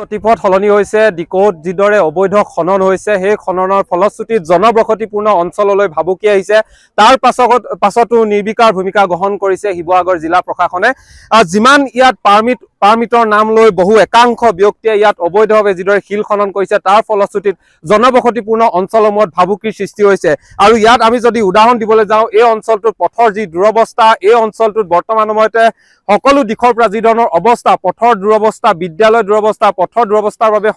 গতিপথ সলনি হৈছে ডিকোত যিদৰে অবৈধ খনন হৈছে সেই খননৰ ফলশ্ৰুতিত জনবসতিপূৰ্ণ অঞ্চললৈ ভাবুকি আহিছে তাৰ পাছতো নিৰ্বিকাৰ ভূমিকা গ্ৰহণ কৰিছে শিৱসাগৰ জিলা প্ৰশাসনে যিমান ইয়াত পাৰ্মিটৰ নাম লৈ বহু একাংশ ব্যক্তিয়ে ইয়াত অবৈধভাৱে যিদৰে শিল খনন কৰিছে তাৰ ফলশ্ৰুতিত জনবসতিপূৰ্ণ অঞ্চলসমূহত ভাবুকিৰ সৃষ্টি হৈছে আৰু ইয়াত আমি যদি উদাহৰণ দিবলৈ যাওঁ এই অঞ্চলটোত পথৰ যি দুৰৱস্থা এই অঞ্চলটোত বৰ্তমান সময়তে সকলো দিশৰ পৰা যি ধৰণৰ অৱস্থা পথৰ দুৰৱস্থা বিদ্যালয় দুৰৱস্থা পথৰ দুৰৱস্থাৰ বাবে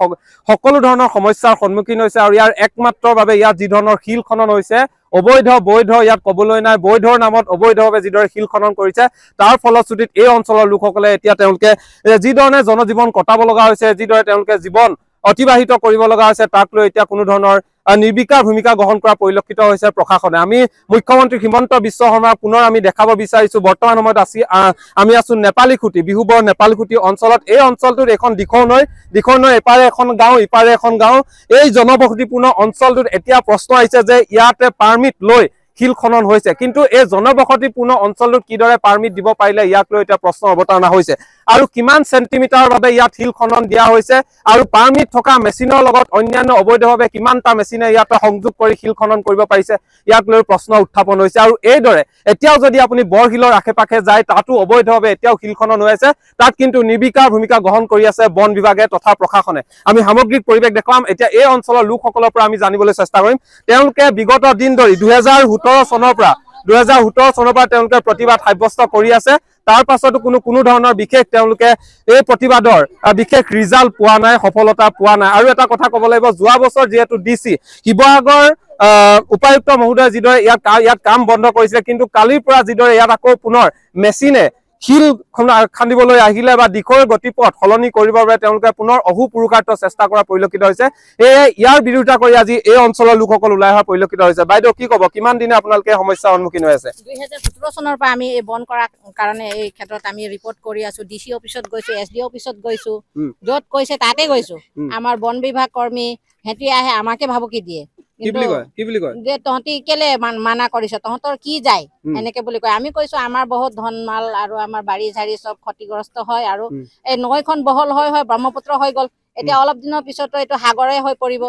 সকলো ধৰণৰ সমস্যাৰ সন্মুখীন হৈছে আৰু ইয়াৰ একমাত্ৰভাৱে ইয়াত যি ধৰণৰ শিল খনন হৈছে অবৈধ বৈধ ইয়াত ক'বলৈ নাই বৈধৰ নামত অবৈধভাৱে যিদৰে শিল খনন কৰিছে তাৰ ফলশ্ৰুতিত এই অঞ্চলৰ লোকসকলে এতিয়া তেওঁলোকে যি ধৰণে জনজীৱন কটাব লগা হৈছে যিদৰে তেওঁলোকে জীৱন অতিবাহিত কৰিব লগা হৈছে তাক লৈ এতিয়া কোনো ধৰণৰ নিৰ্বিকাৰ ভূমিকা গ্ৰহণ কৰা পৰিলক্ষিত হৈছে প্ৰশাসনে আমি মুখ্যমন্ত্ৰী হিমন্ত বিশ্ব শৰ্মাক পুনৰ আমি দেখাব বিচাৰিছো বৰ্তমান সময়ত আমি আছো নেপালীখুটি বিহুবৰ নেপালীখুটি অঞ্চলত এই অঞ্চলটোত এখন দিখৌ নৈ এপাৰে এখন গাঁও ইপাৰে এখন গাঁও এই জনবসতিপূৰ্ণ অঞ্চলটোত এতিয়া প্ৰশ্ন আহিছে যে ইয়াতে পাৰ্মিট লৈ শিল খনন হৈছে কিন্তু এই জনবসতিপূৰ্ণ অঞ্চলটোত কিদৰে পাৰ্মিট দিব পাৰিলে ইয়াক লৈ এতিয়া প্ৰশ্ন অৱতাৰণা হৈছে আৰু কিমান সেন্টিমিটাৰৰ বাবে ইয়াত শিল খনন দিয়া হৈছে আৰু পাৰ্মিট থকা মেচিনৰ লগত অন্যান্য অবৈধভাৱে কিমানটা মেচিনে ইয়াত সংযোগ কৰি শিল খনন কৰিব পাৰিছে ইয়াক লৈ প্ৰশ্ন উত্থাপন হৈছে আৰু এইদৰে এতিয়াও যদি আপুনি বৰশিলৰ আশে-পাশে যায় তাতো অবৈধভাৱে এতিয়াও শিল খনন হৈ আছে তাত কিন্তু নিৰ্বিকাৰ ভূমিকা গ্ৰহণ কৰি আছে বন বিভাগে তথা প্ৰশাসনে আমি সামগ্ৰিক পৰিৱেশ দেখুৱাম এতিয়া এই অঞ্চলৰ লোকসকলৰ পৰা আমি জানিবলৈ চেষ্টা কৰিম তেওঁলোকে বিগত দিন ধৰি 2017 চনৰ পৰা তেওঁলোকে প্ৰতিবাদ সাব্যস্ত কৰি আছে তাৰ পাছতো কোনো ধৰণৰ বিশেষ তেওঁলোকে এই প্ৰতিবাদৰ বিশেষ ৰিজাল্ট পোৱা নাই সফলতা পোৱা নাই আৰু এটা কথা ক'ব লাগিব যোৱা বছৰ যেহেতু ডিসি শিৱসাগৰ উপায়ুক্ত মহোদয় যিদৰে ইয়াত কাম বন্ধ কৰিছে কিন্তু কালিৰ পৰা যিদৰে ইয়াত আকৌ পুনৰ মেচিনে শিল খান্দিবলৈ আহিলে বা দিশৰ গতিপথ সলনি কৰিবৰ বাবে তেওঁলোকে পুনৰ অহুপুৰুষাৰ্থ চেষ্টা কৰা পৰিলক্ষিত হৈছে ইয়াৰ বিৰোধিতা কৰি আজি এই অঞ্চলৰ লোকসকল ওলাই অহা পৰিলক্ষিত হৈছে বাইদেউ কি ক'ব কিমান দিনে আপোনালোকে সমস্যাৰ সন্মুখীন হৈ আছে 2017 চনৰ পৰা আমি এই বন কৰাৰ কাৰণে এই ক্ষেত্ৰত আমি ৰিপৰ্ট কৰি আছো ডিসি অফিচত গৈছো এসডি অফিচত গৈছো য'ত কৈছে তাতে গৈছো আমাৰ বন বিভাগ কৰ্মী হেতি আহে আমাকে ভাবুকি দিয়ে কি বুলি কয় যে তহতি কেলে মানা কৰিছ তহতৰ কি যায় এনেকে বুলি কয় আমি কৈছো আমাৰ বহুত ধন মাল আৰু আমাৰ বাড়ি ঝাৰি সব ক্ষতিগ্ৰস্ত হয় আৰু এই নৈখন বহল হয় ব্ৰহ্মপুত্ৰ হৈ গল এতিয়া অলপ দিনৰ পিছতো এইটো সাগৰে হৈ পৰিব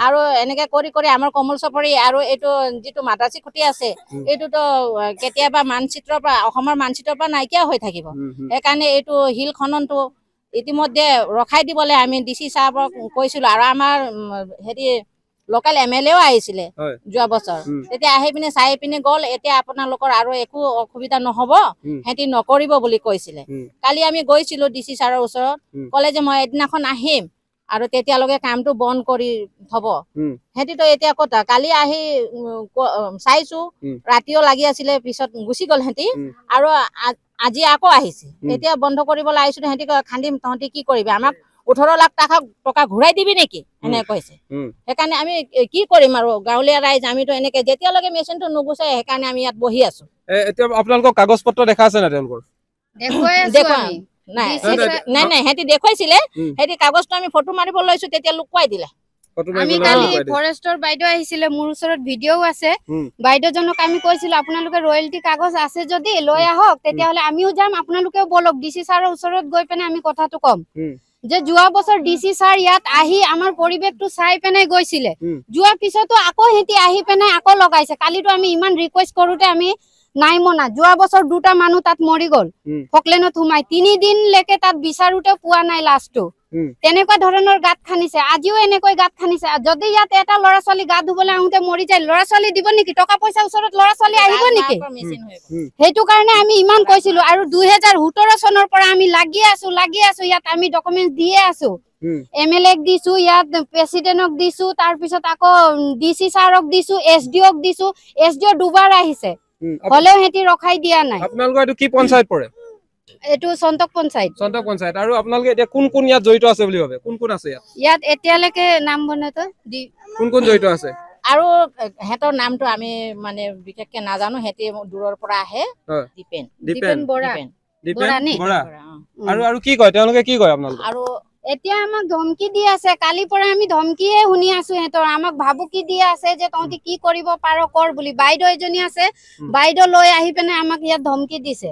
আৰু এনেকে কৰি আমাৰ কমল চপৰি আৰু এইটো যিটো মাদ্ৰাসী খুঁটি আছে এইটোতো কেতিয়াবা মানচিত্ৰৰ পৰা অসমৰ মানচিত্ৰৰ পৰা নাইকিয়া হৈ থাকিব সেইকাৰণে এইটো হিল খননটো ইতিমধ্যে ৰখাই দিবলৈ আমি ডিসি সাহেবক কৈছিলো আৰু আমাৰ হেৰি লোকাল এমএলএও আহিছিলে যোৱা বছৰ তেতিয়া আহি পিনে চাই পিনে গল এতিয়া আপোনালোকৰ আৰু একো অসুবিধা নহব হেতি নকৰিব বুলি কৈছিলে কালি আমি গৈছিলো ডিসি ছাৰৰ ওচৰত কলে যে মই এদিনাখন আহিম আৰু তেতিয়ালৈকে কামটো বন্ধ কৰি থব হেতিতো এতিয়া কথা কালি আহি চাইছো ৰাতিও লাগি আছিলে পিছত গুচি গল হেতি আৰু আজি আকৌ আহিছে এতিয়া বন্ধ কৰিবলৈ আহিছো হেতি খান্দিম তহতি কি কৰিবি আমাক 18 লাখ টকা ঘূৰাই দিবি নেকি এনে কৈছে সেইকাৰণে আমি কি কৰিম আৰু গাঁৱলীয়া ৰাইজ আমিতো এনেকে যেতিয়ালৈকে মেচিনটো নুগুছে সেইকাৰণে আমি ইয়াত বহি আছো এতিয়া আপোনালোকৰ কাগজ পত্ৰ দেখা আছে না তেওঁলোকৰ নাই হেতি দেখুৱাইছিলে হেতি কাগজটো আমি ফটো মাৰিব লৈছো তেতিয়া লুকুৱাই দিলে আমি কালি ফৰেষ্টৰ বাইদেউ আহিছিলে মোৰ ওচৰত ভিডিঅও আছে বাইদেউজনক আমি কৈছিল আপোনালোকে ৰয়েলটি কাগজ আছে যদি লৈ আহক তেতিয়াহলে আমিও যাম আপোনালোকেও বলক ডিসি ছাৰৰ ওচৰত গৈ পেনে আমি কথাটো কম যে যোৱা বছৰ ডিসি ছাৰ ইয়াত আহি আমাৰ পৰিবেশটো চাই পেনে গৈছিলে যোৱাৰ পিছতো আকৌ হেতি আহি পেনে আকৌ লগাইছে কালিতো আমি ইমান ৰিকুৱেষ্ট কৰোতে আমি নাই মনা যোৱা বছৰ দুটা মানুহ তাত মৰি গল ফকলেনত সোমাই 3 দিন লেকে তাত বিচাৰোতে পোৱা নাই লাষ্টটো তেনেকুৱা ধৰণৰ গাত খানিছে আজিও এনেকৈ গাত খানিছে যদি ইয়াত এটা লৰা ছোৱালী গাত ধুবলৈ আহোতে মৰি যায় লৰা ছোৱালী দিব নেকি টকা পইচা ওচৰত লৰা ছোৱালী আহিব নেকি সেইটো কাৰণে আমি ইমান কৈছিলো আৰু 2017 চনৰ পৰা আমি লাগি আছো ইয়াত আমি ডকুমেন্ট দিয়ে আছো এমএলএক দিছো ইয়াত প্ৰেসিডেন্টক দিছো তাৰ পিছত আকৌ ডিসি ছাৰক দিছো এসডিওক দিছো এসডিও দুবাৰ আহিছে হলেও হেতি ৰখাই দিয়া নাই আপোনালোকৰ এটো কি পঞ্চায়ত পৰে এটো সন্তক পঞ্চায়ত আৰু আপোনালোকে এতিয়া কোন ইয়াত জড়িত আছে বুলি ভাবে কোন আছে ইয়াত এতিয়ালৈকে নাম বনাতো কোন জড়িত আছে আৰু হেতৰ নামটো আমি মানে বিশেষকে নাজানো হেতি দূৰৰ পৰা আহে দীপেন বৰা আৰু কি কয় তেওঁলোকে কি কয় আপোনালোক আৰু এতিয়া আমাক ধমকি দি আছে কালি পৰা আমি ধমকিয়ে শুনি আছো হেতৰ আমাক ভাবুকি দি আছে যে তহতি কি কৰিব পাৰ কৰ বুলি বাইদেউ এজনী আছে বাইদেউ লৈ আহি পেনে আমাক ইয়াত ধমকি দিছে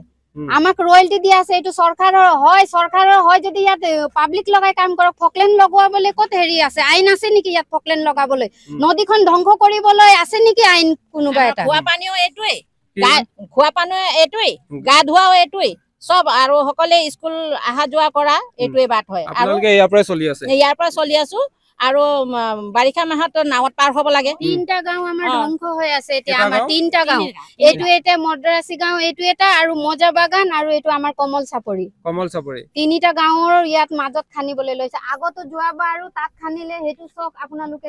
আমাক ৰয়েলটি দিয়া আছে এইটো চৰকাৰৰ হয় যদি ইয়াত পাব্লিক লগাই কাম কৰক ফকলেন লগোৱাবলৈ ক'ত হেৰি আছে আইন আছে নেকি ইয়াত ফকলেন লগাবলৈ নদীখন ধ্বংস কৰিবলৈ আছে নেকি আইন কোনোবা এটা খোৱা পানীও এইটোৱে গা ধোৱাও এইটোৱে সব আৰু সকলে স্কুল আহা যোৱা কৰা এইটোৱে বাট হয় আৰু আপোনালোকে ইয়াৰ পৰাই চলি আছে ইয়াৰ পৰা চলি আছো আৰু বাৰিষা মাহত নাৱত পাৰ হ'ব লাগে 3টা গাঁও আমাৰ ধ্বংস হৈ আছে এতিয়া আমাৰ 3টা গাঁও এইটো এটা মদ্ৰাসী গাঁও এইটো এটা আৰু মজা বাগান আৰু এইটো আমাৰ কমল চাপৰি 3টা গাঁৱৰ ইয়াত মাজত খানিবলৈ লৈছে আগতো যোৱাবাৰ আৰু তাত খানিলে হেতু সব আপোনালোকে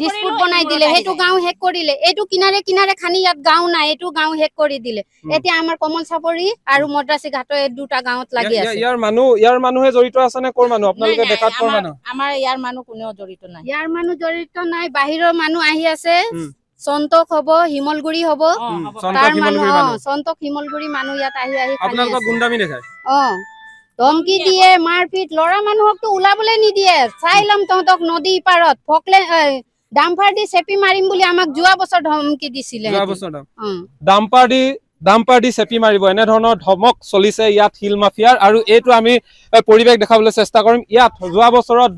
ডিসপুট বনাই দিলে হেতু গাঁও হেক কৰিলে এইটো কিনাৰে কিনাৰে খানি ইয়াত গাঁও নাই এইটো গাঁও হেক কৰি দিলে এতিয়া আমাৰ কমল চাপৰি আৰু মদ্ৰাসী ঘাটৰ এই দুটা গাঁৱত লাগি আছে ইয়াৰ মানুহে জড়িত আছে নে কোৰ মানুহ আপোনালোকে দেখাত কোৰ মানুহ আমাৰ ইয়াৰ মানুহ কোনেও জড়িত নাই ইয়াৰ মানুহ জড়িত নাই বাহিৰৰ মানুহ আহি আছে সন্তক হ'ব হিমলগুৰি হ'ব তাৰ মানুহ সন্তক হিমলগুৰি মানুহ ইয়াত আহি আপোনালোকক গুন্ডামি দেখায় ধমকি দিয়ে মাৰপিট লৰা মানুহকতো ওলাবলৈ নিদিয়ে চাই লম তহঁতক নদী পাৰত ফকলে ডাম্পাৰ দি চেপি মাৰিম বুলি আমাক যোৱা বছৰ ধমকি দিছিলে ডাম্পাৰ দি চেপি মাৰিব এনে ধৰণৰ ধমক চলিছে ইয়াত হিল মাফিয়াৰ আৰু এইটো আমি পৰিৱেশ দেখাবলৈ চেষ্টা কৰিম ইয়াত যোৱা বছৰত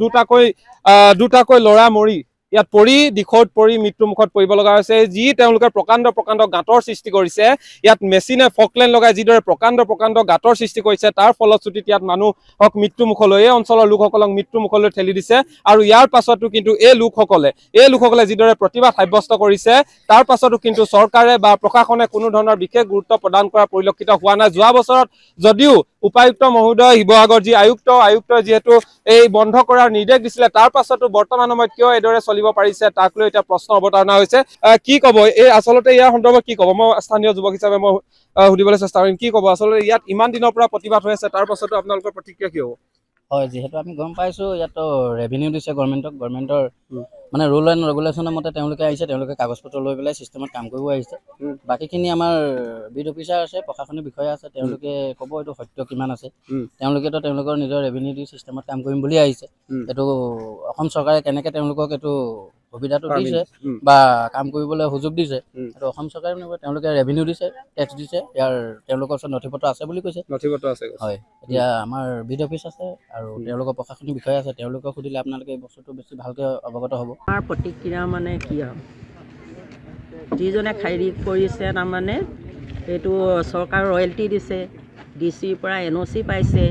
দুটাকৈ লৰা মৰি ইয়াত পৰি দিশত পৰি মৃত্যু মুখত পৰিব লগা হৈছে যি তেওঁলোকে প্ৰকাণ্ড গাঁতৰ সৃষ্টি কৰিছে ইয়াত মেচিনে ফকলেন লগাই যিদৰে প্ৰকাণ্ড গাঁতৰ সৃষ্টি কৰিছে তাৰ ফলশ্ৰুতিত ইয়াত মানুহক মৃত্যু মুখলৈ এই অঞ্চলৰ লোকসকলক মৃত্যু মুখলৈ ঠেলি দিছে আৰু ইয়াৰ পাছতো কিন্তু এই লোকসকলে যিদৰে প্ৰতিবাদ সাব্যস্ত কৰিছে তাৰ পাছতো কিন্তু চৰকাৰে বা প্ৰশাসনে কোনো ধৰণৰ বিশেষ গুৰুত্ব প্ৰদান কৰা পৰিলক্ষিত হোৱা নাই যোৱা বছৰত যদিও উপায়ুক্ত মহোদয় শিৱসাগৰ যি আয়ুক্ত যিহেতু এই বন্ধ কৰাৰ নিৰ্দেশ দিছিলে তাৰ পাছতো বৰ্তমান সময়ত কিয় এইদৰে চলিব পাৰিছে তাক লৈ এতিয়া প্ৰশ্ন অৱতাৰণা হৈছে কি ক'ব এই আচলতে ইয়াৰ সন্দৰ্ভত কি ক'ব মই স্থানীয় যুৱক হিচাপে মই সুধিবলৈ চেষ্টা কৰিম কি ক'ব আচলতে ইয়াত ইমান দিনৰ পৰা প্ৰতিবাদ হৈ আছে তাৰ পাছতো আপোনালোকৰ প্ৰতিক্ৰিয়া কি হ'ব হয় যিহেতু আমি গম পাইছো ইয়াতো ৰেভিনিউ দিছে গভৰ্ণমেণ্টৰ মানে ৰুল এণ্ড ৰেগুলেশ্যনৰ মতে তেওঁলোকে আহিছে তেওঁলোকে কাগজ পত্ৰ লৈ পেলাই চিষ্টেমত কাম কৰিব আহিছে বাকীখিনি আমাৰ বিড অফিচাৰ আছে প্ৰশাসনিক বিষয়া আছে তেওঁলোকে ক'ব এইটো সত্য কিমান আছে তেওঁলোকেতো তেওঁলোকৰ নিজৰ ৰেভিনিউ দি চিষ্টেমত কাম কৰিম বুলি আহিছে এইটো অসম চৰকাৰে কেনেকৈ তেওঁলোকক এইটো সুবিধাটো দিছে বা কাম কৰিবলৈ সুযোগ দিছে এইটো অসম চৰকাৰে তেওঁলোকে ৰেভিনিউ দিছে টেক্স দিছে ইয়াৰ তেওঁলোকৰ ওচৰত নথি পত্ৰ আছে বুলি কৈছে হয় এতিয়া আমাৰ বিড অফিচ আছে আৰু তেওঁলোকৰ প্ৰশাসনিক বিষয়া আছে তেওঁলোকক সুধিলে আপোনালোকে এই বস্তুটো বেছি ভালকৈ অৱগত হ'ব আমাৰ প্ৰতিক্ৰিয়া মানে কি আৰু যিজনে খাৰিজ কৰিছে তাৰমানে এইটো চৰকাৰ ৰয়েলটি দিছে ডিচিৰ পৰা NOC পাইছে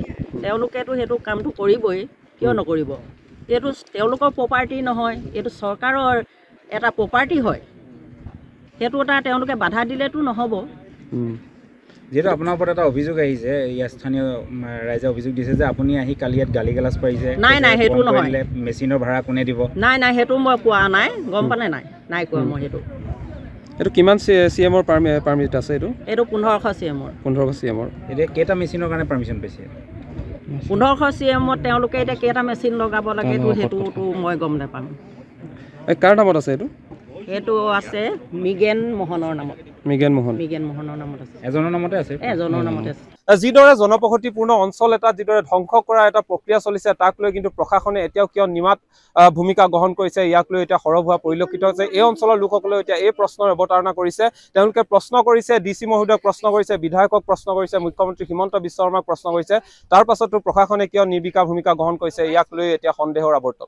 তেওঁলোকেতো সেইটো কামটো কৰিবই কিয় নকৰিব এইটো তেওঁলোকৰ প্ৰপাৰ্টি নহয় এইটো চৰকাৰৰ এটা প্ৰপাৰ্টি হয় সেইটো এটা তেওঁলোকে বাধা দিলেতো নহ'ব যেহেতু আপোনাৰ ওপৰত এটা অভিযোগ আহিছে ইয়াৰ স্থানীয় ৰাইজে অভিযোগ দিছে যে আপুনি আহি কালি ইয়াত গালি গালাজ পাৰিছে নাই সেইটো নহয় মেচিনৰ ভাড়া কোনে দিব নাই সেইটো মই কোৱা নাই গম পালে নাই কোৱা মই সেইটো এইটো কিমান CMৰ পাৰমিট আছে এইটো 1500 CMৰ এতিয়া কেইটা মেচিনৰ কাৰণে পাৰ্মিশ্যন পাইছে 1500 CMত তেওঁলোকে এতিয়া কেইটা মেচিন লগাব লাগে সেইটোতো মই গম নাপাম কাৰ নামত আছে এইটো আছে মিগেন মোহনৰ নামত আছে এজনৰ নামতে আছে যিদৰে জনবসতিপূৰ্ণ অঞ্চল এটা যিদৰে ধ্বংস কৰা এটা প্ৰক্ৰিয়া চলিছে তাক লৈ কিন্তু প্ৰশাসনে এতিয়াও কিয় নিমাত ভূমিকা গ্ৰহণ কৰিছে ইয়াক লৈ এতিয়া সৰব হোৱা পৰিলক্ষিত হৈছে এই অঞ্চলৰ লোকসকলে এতিয়া এই প্ৰশ্নৰ অৱতাৰণা কৰিছে তেওঁলোকে প্ৰশ্ন কৰিছে DC মহোদয়ক প্ৰশ্ন কৰিছে বিধায়কক প্ৰশ্ন কৰিছে মুখ্যমন্ত্ৰী হিমন্ত বিশ্ব শৰ্মাক প্ৰশ্ন কৰিছে তাৰ পাছতো প্ৰশাসনে কিয় নিৰ্বিকা ভূমিকা গ্ৰহণ কৰিছে ইয়াক লৈ এতিয়া সন্দেহৰ আৱৰ্তন